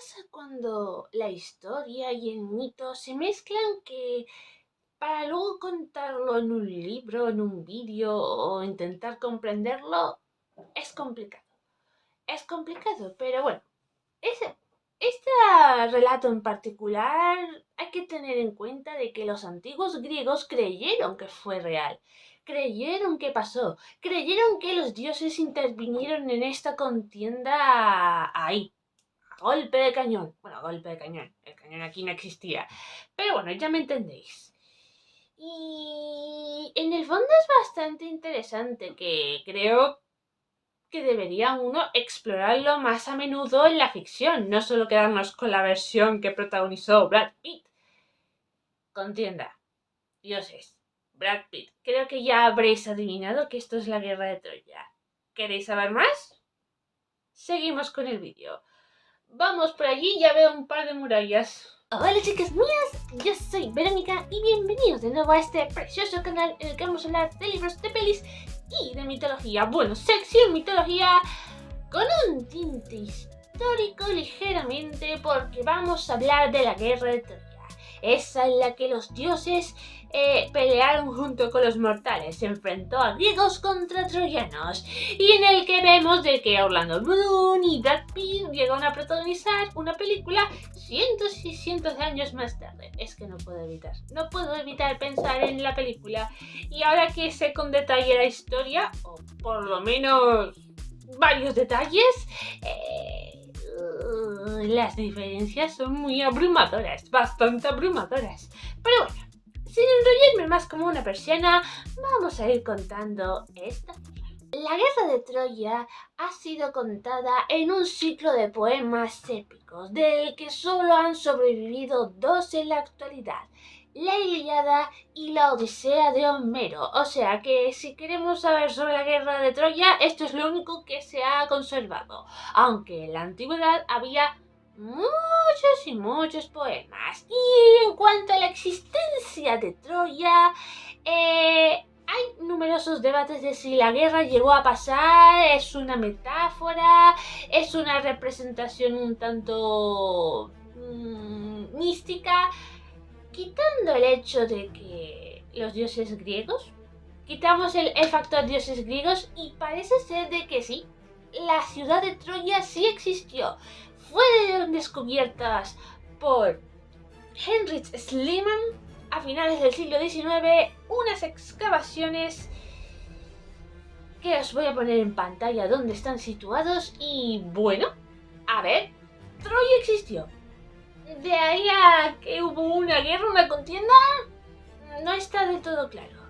pasa cuando la historia y el mito se mezclan que para luego contarlo en un libro, en un vídeo o intentar comprenderlo es complicado? Es complicado, pero bueno, este relato en particular hay que tener en cuenta de que los antiguos griegos creyeron que fue real. Creyeron que pasó, creyeron que los dioses intervinieron en esta contienda ahí, golpe de cañón. Bueno, golpe de cañón. El cañón aquí no existía. Pero bueno, ya me entendéis. Y en el fondo es bastante interesante que creo que debería uno explorarlo más a menudo en la ficción, no solo quedarnos con la versión que protagonizó Brad Pitt. Contienda, dioses, Brad Pitt. Creo que ya habréis adivinado que esto es la guerra de Troya. ¿Queréis saber más? Seguimos con el vídeo. Vamos por allí, ya veo un par de murallas. Hola chicas mías, yo soy Verónica y bienvenidos de nuevo a este precioso canal en el que vamos a hablar de libros, de pelis y de mitología. Bueno, sección mitología con un tinte histórico ligeramente porque vamos a hablar de la guerra de Troya. Esa en la que los dioses pelearon junto con los mortales, se enfrentó a griegos contra troyanos y en el que vemos de que Orlando Bloom y Brad Pitt llegaron a protagonizar una película cientos y cientos de años más tarde. Es que no puedo evitar pensar en la película y ahora que sé con detalle la historia, o por lo menos varios detalles, las diferencias son muy abrumadoras, bastante abrumadoras. Pero bueno, sin enrollarme más como una persiana, vamos a ir contando esta. La guerra de Troya ha sido contada en un ciclo de poemas épicos, del que solo han sobrevivido dos en la actualidad: la Ilíada y la Odisea de Homero. O sea que si queremos saber sobre la guerra de Troya, esto es lo único que se ha conservado. Aunque en la antigüedad había muchos y muchos poemas. Y en cuanto a la existencia de Troya, hay numerosos debates de si la guerra llegó a pasar, es una metáfora, es una representación un tanto mística. Quitando el hecho de que los dioses griegos, quitamos el factor dioses griegos y parece ser de que sí, la ciudad de Troya sí existió. Fueron descubiertas por Heinrich Schliemann a finales del siglo XIX unas excavaciones que os voy a poner en pantalla donde están situados y bueno, a ver, Troya existió. De ahí a que hubo una guerra, una contienda, no está del todo claro.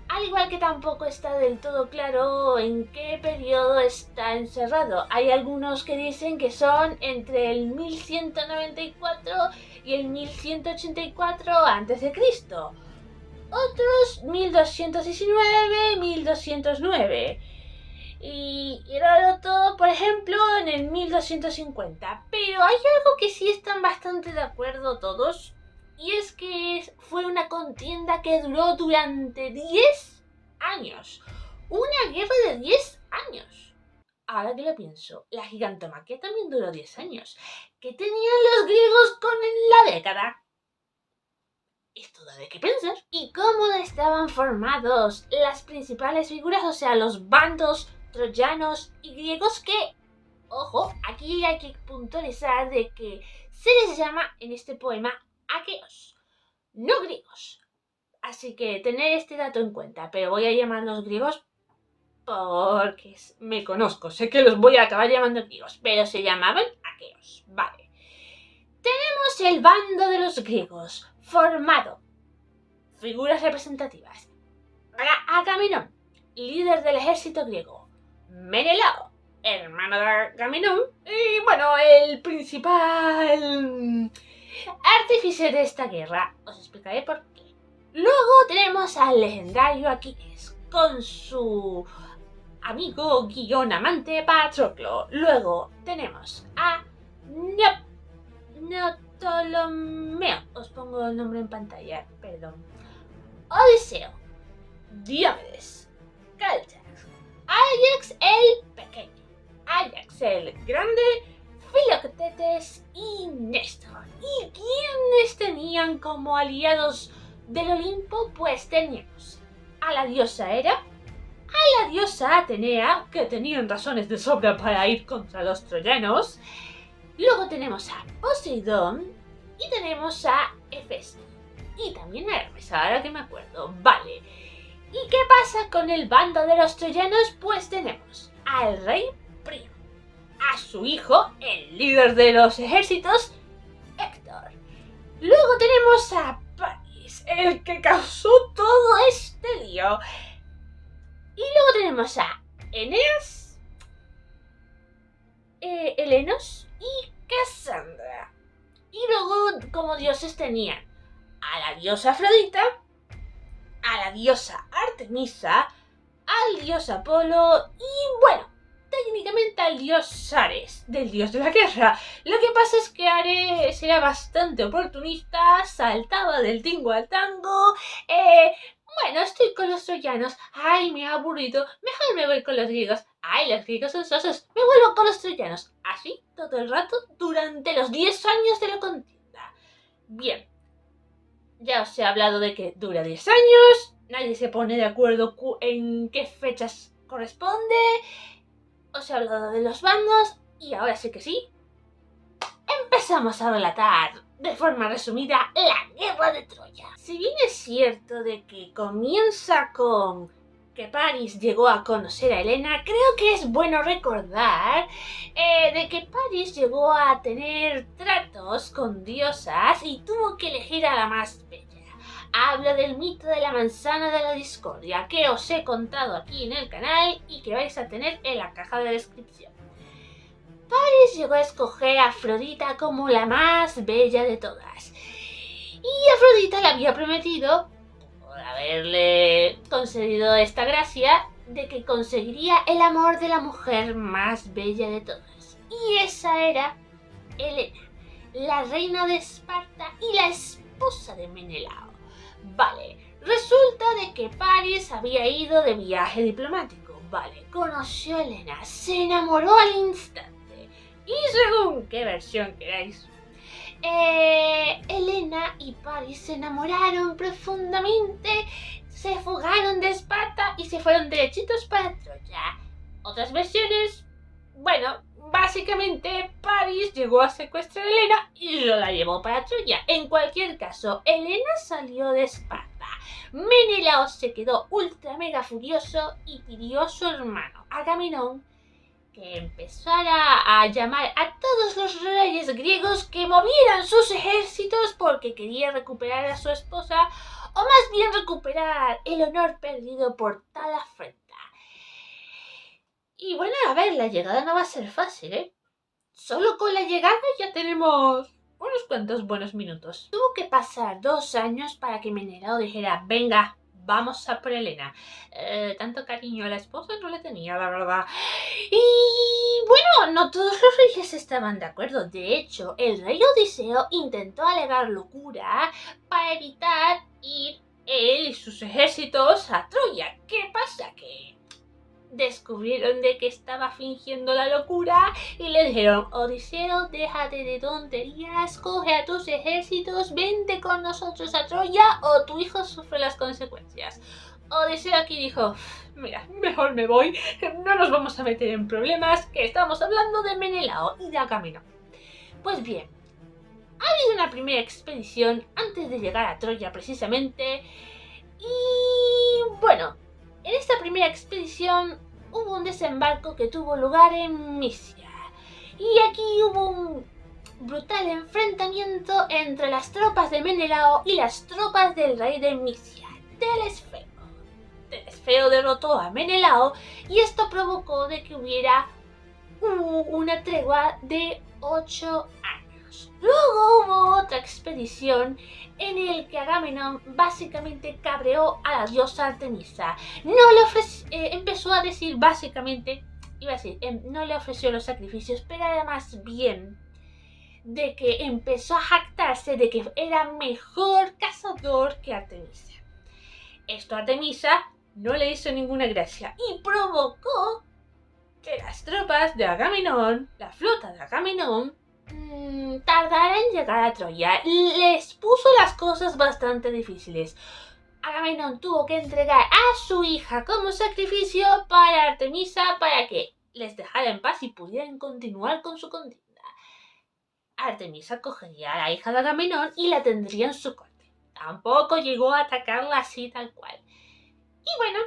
Al igual que tampoco está del todo claro en qué periodo está encerrado. Hay algunos que dicen que son entre el 1194 y el 1184 a.C. Otros 1219, 1209. Y Heródoto, por ejemplo, en el 1250. Pero hay algo que sí están bastante de acuerdo todos, y es que fue una contienda que duró durante 10 años. Una guerra de 10 años. Ahora que lo pienso, la gigantomaquia también duró 10 años. ¿Qué tenían los griegos con la década? Esto da de qué pensar. ¿Y cómo estaban formados las principales figuras, o sea, los bandos troyanos y griegos que, ojo, aquí hay que puntualizar de que se les llama en este poema aqueos, no griegos? Así que tener este dato en cuenta, pero voy a llamarlos griegos porque me conozco, sé que los voy a acabar llamando griegos, pero se llamaban aqueos, vale. Tenemos el bando de los griegos, formado, figuras representativas: Agamenón, líder del ejército griego; Menelao, hermano de Agamenón, y bueno, el principal artífice de esta guerra. Os explicaré por qué. Luego tenemos al legendario Aquiles con su amigo guión amante Patroclo. Luego tenemos a Neoptolomeo, os pongo el nombre en pantalla, perdón, Odiseo, Diomedes, Calchas, Ajax el pequeño, Ajax el grande, Filoctetes y Néstor. ¿Y quiénes tenían como aliados del Olimpo? Pues teníamos a la diosa Hera, a la diosa Atenea, que tenían razones de sobra para ir contra los troyanos. Luego tenemos a Poseidón y tenemos a Hefesto. Y también a Hermes, ahora que me acuerdo. Vale. ¿Y qué pasa con el bando de los troyanos? Pues tenemos al rey Príamo, a su hijo, el líder de los ejércitos, Héctor. Luego tenemos a París, el que causó todo este lío. Y luego tenemos a Eneas, Helenos y Cassandra. Y luego, como dioses, tenían a la diosa Afrodita, a la diosa Artemisa, al dios Apolo y, bueno, técnicamente al dios Ares, del dios de la guerra. Lo que pasa es que Ares era bastante oportunista, saltaba del tingo al tango. Bueno, estoy con los troyanos. Ay, me ha aburrido. Mejor me voy con los griegos. Ay, los griegos son sosos. Me vuelvo con los troyanos. Así, todo el rato, durante los 10 años de la contienda. Bien. Ya os he hablado de que dura 10 años. Nadie se pone de acuerdo en qué fechas corresponde. Os he hablado de los bandos. Y ahora sí que sí. Empezamos a relatar de forma resumida la guerra de Troya. Si bien es cierto de que comienza con que París llegó a conocer a Helena, creo que es bueno recordar de que París llegó a tener tratos con diosas y tuvo que elegir a la más bella. Hablo del mito de la manzana de la discordia, que os he contado aquí en el canal y que vais a tener en la caja de descripción. París llegó a escoger a Afrodita como la más bella de todas. Y Afrodita le había prometido, por haberle concedido esta gracia, de que conseguiría el amor de la mujer más bella de todas. Y esa era Helena, la reina de Esparta y la esposa de Menelao. Vale, resulta de que París había ido de viaje diplomático. Vale, conoció a Helena, se enamoró al instante. Y según qué versión queráis, Helena y París se enamoraron profundamente, se fugaron de Esparta y se fueron derechitos para Troya. Otras versiones, bueno, básicamente París llegó a secuestrar a Helena y lo la llevó para Troya. En cualquier caso, Helena salió de Esparta. Menelao se quedó ultra mega furioso y pidió a su hermano Agamenón que empezara a llamar a todos los reyes griegos que movieran sus ejércitos porque quería recuperar a su esposa, o más bien recuperar el honor perdido por tal afrenta. Y bueno, a ver, la llegada no va a ser fácil, ¿eh? Solo con la llegada ya tenemos unos cuantos buenos minutos. Tuvo que pasar 2 años para que Menelao dijera, venga, vamos a por Helena. Tanto cariño a la esposa no le tenía, la verdad. Y bueno, no todos los reyes estaban de acuerdo. De hecho, el rey Odiseo intentó alegar locura para evitar ir él y sus ejércitos a Troya. ¿Qué pasa? Que descubrieron de que estaba fingiendo la locura y le dijeron, Odiseo, déjate de tonterías, coge a tus ejércitos, vente con nosotros a Troya o tu hijo sufre las consecuencias. Odiseo aquí dijo, mira, mejor me voy, no nos vamos a meter en problemas, que estamos hablando de Menelao y de Agamenón. Pues bien, ha habido una primera expedición antes de llegar a Troya precisamente y bueno, en esta primera expedición hubo un desembarco que tuvo lugar en Misia y aquí hubo un brutal enfrentamiento entre las tropas de Menelao y las tropas del rey de Misia, Telesfeo. Telesfeo derrotó a Menelao y esto provocó de que hubiera una tregua de 8 años. Luego hubo otra expedición en el que Agamenón básicamente cabreó a la diosa Artemisa. Empezó a decir básicamente, no le ofreció los sacrificios, pero era más bien de que empezó a jactarse de que era mejor cazador que Artemisa. Esto a Artemisa no le hizo ninguna gracia y provocó que las tropas de Agamenón, la flota de Agamenón, tardará en llegar a Troya. Les puso las cosas bastante difíciles. Agamenón tuvo que entregar a su hija como sacrificio para Artemisa para que les dejara en paz y pudieran continuar con su contienda. Artemisa cogería a la hija de Agamenón y la tendría en su corte. Tampoco llegó a atacarla así tal cual. Y bueno,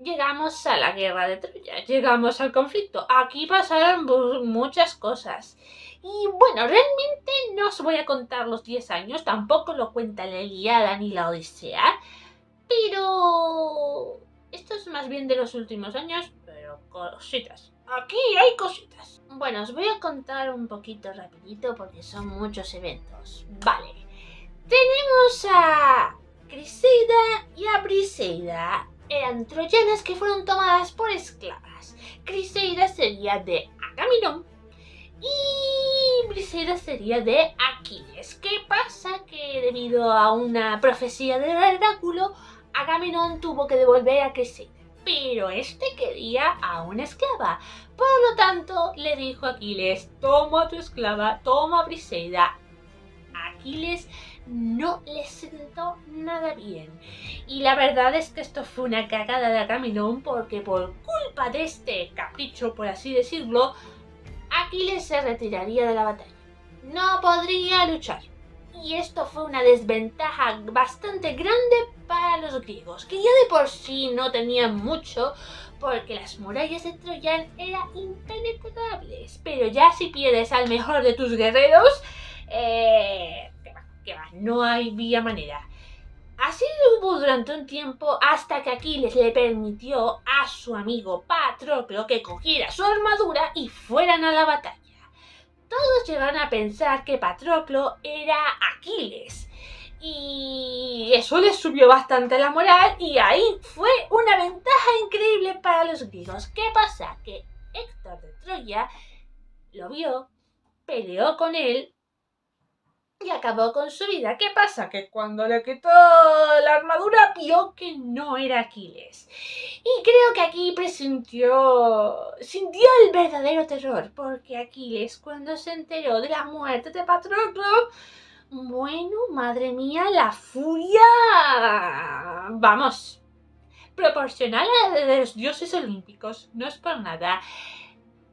llegamos a la guerra de Troya, llegamos al conflicto. Aquí pasaron muchas cosas. Y bueno, realmente no os voy a contar los 10 años, tampoco lo cuenta la Ilíada ni la Odisea. Pero esto es más bien de los últimos años, pero cositas. Aquí hay cositas. Bueno, os voy a contar un poquito rapidito porque son muchos eventos. Vale. Tenemos a Criseida y a Briseida. Eran troyanas que fueron tomadas por esclavas. Criseida sería de Agamenón y Briseida sería de Aquiles. ¿Qué pasa? Que debido a una profecía del oráculo, Agamenón tuvo que devolver a Criseida, pero este quería a una esclava. Por lo tanto, le dijo a Aquiles: toma a tu esclava, toma a Briseida. Aquiles no le sentó nada bien. Y la verdad es que esto fue una cagada de Agamenón, porque por culpa de este capricho, por así decirlo, Aquiles se retiraría de la batalla. No podría luchar. Y esto fue una desventaja bastante grande para los griegos, que ya de por sí no tenían mucho, porque las murallas de Troya eran impenetrables. Pero ya si pierdes al mejor de tus guerreros, que va, no había manera. Así hubo durante un tiempo hasta que Aquiles le permitió a su amigo Patroclo que cogiera su armadura y fueran a la batalla. Todos llegaron a pensar que Patroclo era Aquiles y eso les subió bastante la moral y ahí fue una ventaja increíble para los griegos. ¿Qué pasa? Que Héctor de Troya lo vio, peleó con él y acabó con su vida. ¿Qué pasa? Que cuando le quitó la armadura vio que no era Aquiles. Y creo que aquí sintió el verdadero terror, porque Aquiles, cuando se enteró de la muerte de Patroclo, bueno, madre mía, la furia, vamos, proporcional a la de los dioses olímpicos, no es por nada.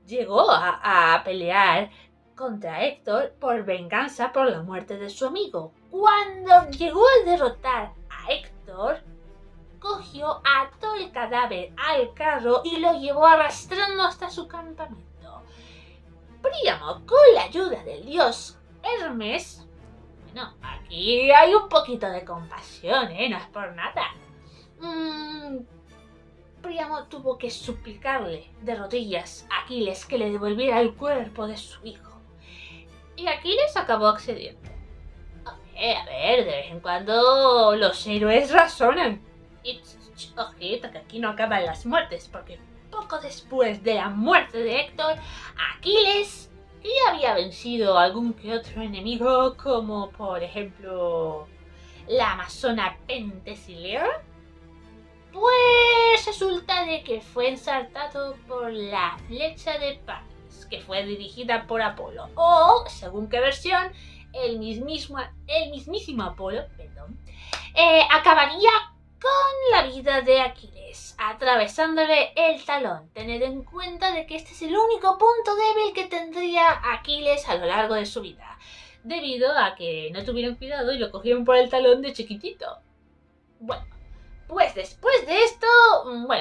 Llegó a pelear contra Héctor por venganza por la muerte de su amigo. Cuando llegó a derrotar a Héctor, cogió, ató el cadáver al carro y lo llevó arrastrando hasta su campamento. Príamo, con la ayuda del dios Hermes, bueno, aquí hay un poquito de compasión, no es por nada. Príamo tuvo que suplicarle de rodillas a Aquiles que le devolviera el cuerpo de su hijo. Y Aquiles acabó accediendo. A ver, de vez en cuando los héroes razonan. Y ojito, que aquí no acaban las muertes, porque poco después de la muerte de Héctor, Aquiles, que ya había vencido a algún que otro enemigo, como por ejemplo la amazona Pentesilea, pues resulta de que fue ensartado por la flecha de Paris, que fue dirigida por Apolo, o, según qué versión, el mismísimo Apolo, acabaría con la vida de Aquiles, atravesándole el talón. Tened en cuenta de que este es el único punto débil que tendría Aquiles a lo largo de su vida, debido a que no tuvieron cuidado y lo cogieron por el talón de chiquitito. Bueno, pues después de esto,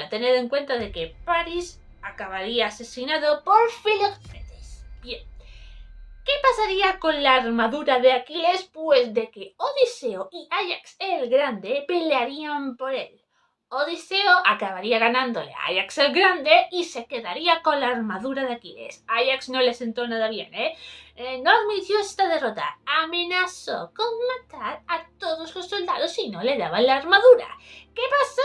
tened en cuenta de que Paris acabaría asesinado por Filoctetes. Bien, ¿qué pasaría con la armadura de Aquiles? Pues de que Odiseo y Áyax el Grande pelearían por él. Odiseo acabaría ganándole a Áyax el Grande y se quedaría con la armadura de Aquiles. Áyax no le sentó nada bien, no admitió esta derrota. Amenazó con matar a todos los soldados si no le daban la armadura. ¿Qué pasa?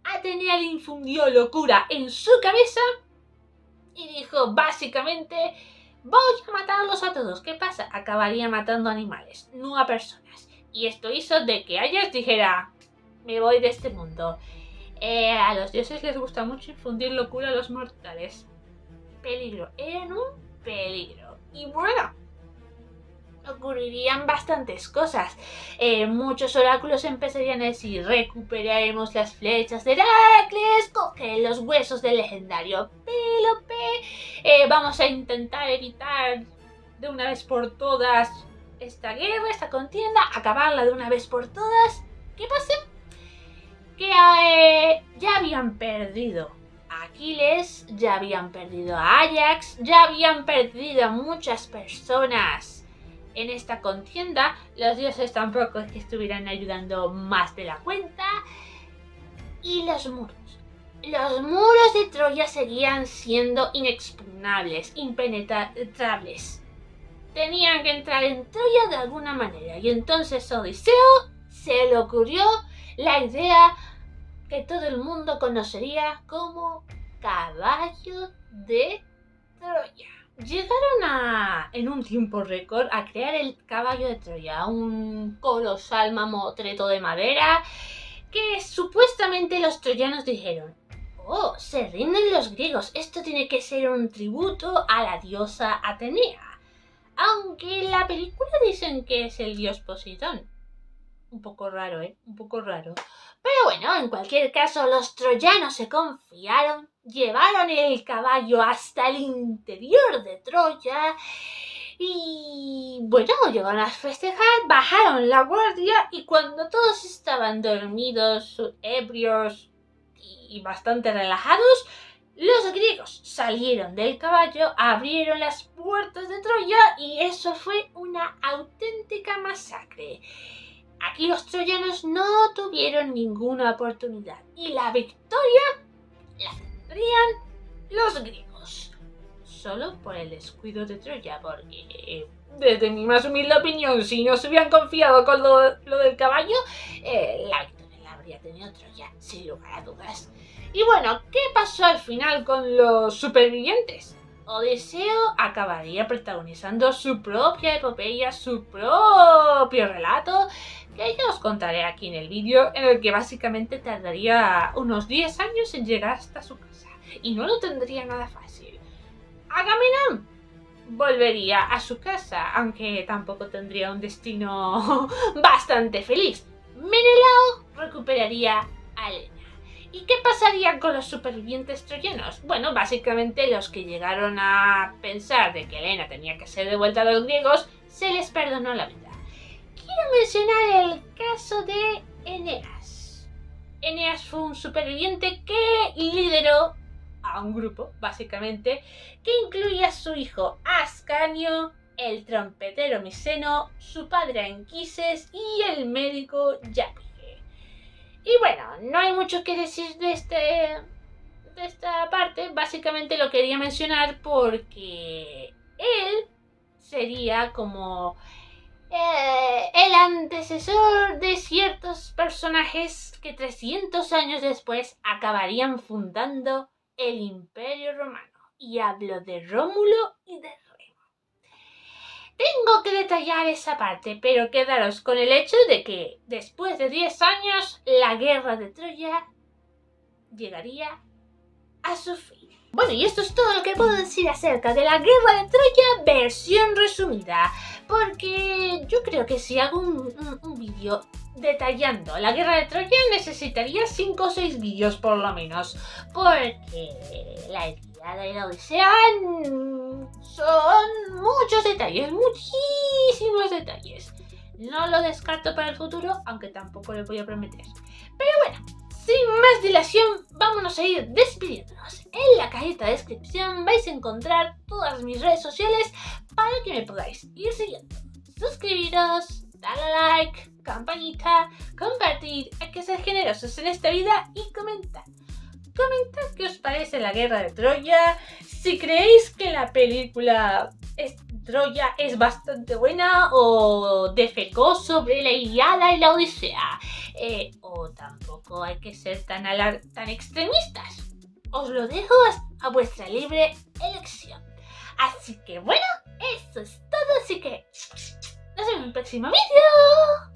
Atenea le infundió locura en su cabeza y dijo básicamente: voy a matarlos a todos. ¿Qué pasa? Acabaría matando animales, no a personas. Y esto hizo de que Áyax dijera: me voy de este mundo. A los dioses les gusta mucho infundir locura a los mortales. peligro, eran un peligro. Y bueno, ocurrirían bastantes cosas. Muchos oráculos empezarían a decir: recuperaremos las flechas de Heracles, coge los huesos del legendario Pélope, vamos a intentar evitar de una vez por todas esta guerra, esta contienda, acabarla de una vez por todas. ¿Qué pasa? Que ya habían perdido a Aquiles, ya habían perdido a Ajax, ya habían perdido a muchas personas en esta contienda. Los dioses tampoco es que estuvieran ayudando más de la cuenta. Y los muros de Troya seguían siendo inexpugnables, impenetrables. Tenían que entrar en Troya de alguna manera. Y entonces a Odiseo se le ocurrió la idea que todo el mundo conocería como caballo de Troya. Llegaron en un tiempo récord a crear el caballo de Troya, un colosal mamotreto de madera que supuestamente los troyanos dijeron: oh, se rinden los griegos, esto tiene que ser un tributo a la diosa Atenea. Aunque en la película dicen que es el dios Poseidón. Un poco raro, un poco raro. Pero bueno, en cualquier caso, los troyanos se confiaron, llevaron el caballo hasta el interior de Troya y bueno, llegaron a festejar, bajaron la guardia y cuando todos estaban dormidos, ebrios y bastante relajados, los griegos salieron del caballo, abrieron las puertas de Troya y eso fue una auténtica masacre. Aquí los troyanos no tuvieron ninguna oportunidad y la victoria la tendrían los griegos. Solo por el descuido de Troya, porque desde mi más humilde opinión, si no se hubieran confiado con lo del caballo, la victoria la habría tenido Troya, sin lugar a dudas. Y bueno, ¿qué pasó al final con los supervivientes? Odiseo acabaría protagonizando su propia epopeya, su propio relato, que yo os contaré aquí en el vídeo, en el que básicamente tardaría unos 10 años en llegar hasta su casa. Y no lo tendría nada fácil. Agamenón volvería a su casa, aunque tampoco tendría un destino bastante feliz. Menelao recuperaría a Helena. ¿Y qué pasaría con los supervivientes troyanos? Bueno, básicamente los que llegaron a pensar de que Helena tenía que ser devuelta a los griegos, se les perdonó la vida. Quiero mencionar el caso de Eneas. Eneas fue un superviviente que lideró a un grupo, básicamente, que incluía a su hijo Ascanio, el trompetero Miceno, su padre Anquises y el médico Jápige. Y bueno, no hay mucho que decir de esta parte, básicamente lo quería mencionar porque él sería como el antecesor de ciertos personajes que 300 años después acabarían fundando el Imperio Romano. Y hablo de Rómulo y de Remo. Tengo que detallar esa parte, pero quedaros con el hecho de que después de 10 años la guerra de Troya llegaría a su fin. Bueno, y esto es todo lo que puedo decir acerca de la guerra de Troya versión resumida, porque yo creo que si hago un vídeo detallando la guerra de Troya necesitaría 5 o 6 vídeos por lo menos, porque la Ilíada y la Odisea son muchos detalles, muchísimos detalles. No lo descarto para el futuro, aunque tampoco lo voy a prometer. Pero bueno, sin más dilación, vámonos a ir despidiéndonos. En la cajita de descripción vais a encontrar todas mis redes sociales para que me podáis ir siguiendo. Suscribiros, darle like, campanita, compartir, hay que ser generosos en esta vida y comentar. Comentad qué os parece la guerra de Troya, si creéis que la película Troya es bastante buena o defecó sobre la Ilíada y la Odisea, o tampoco hay que ser tan extremistas. Os lo dejo a vuestra libre elección. Así que bueno, eso es todo, así que nos vemos en el próximo vídeo.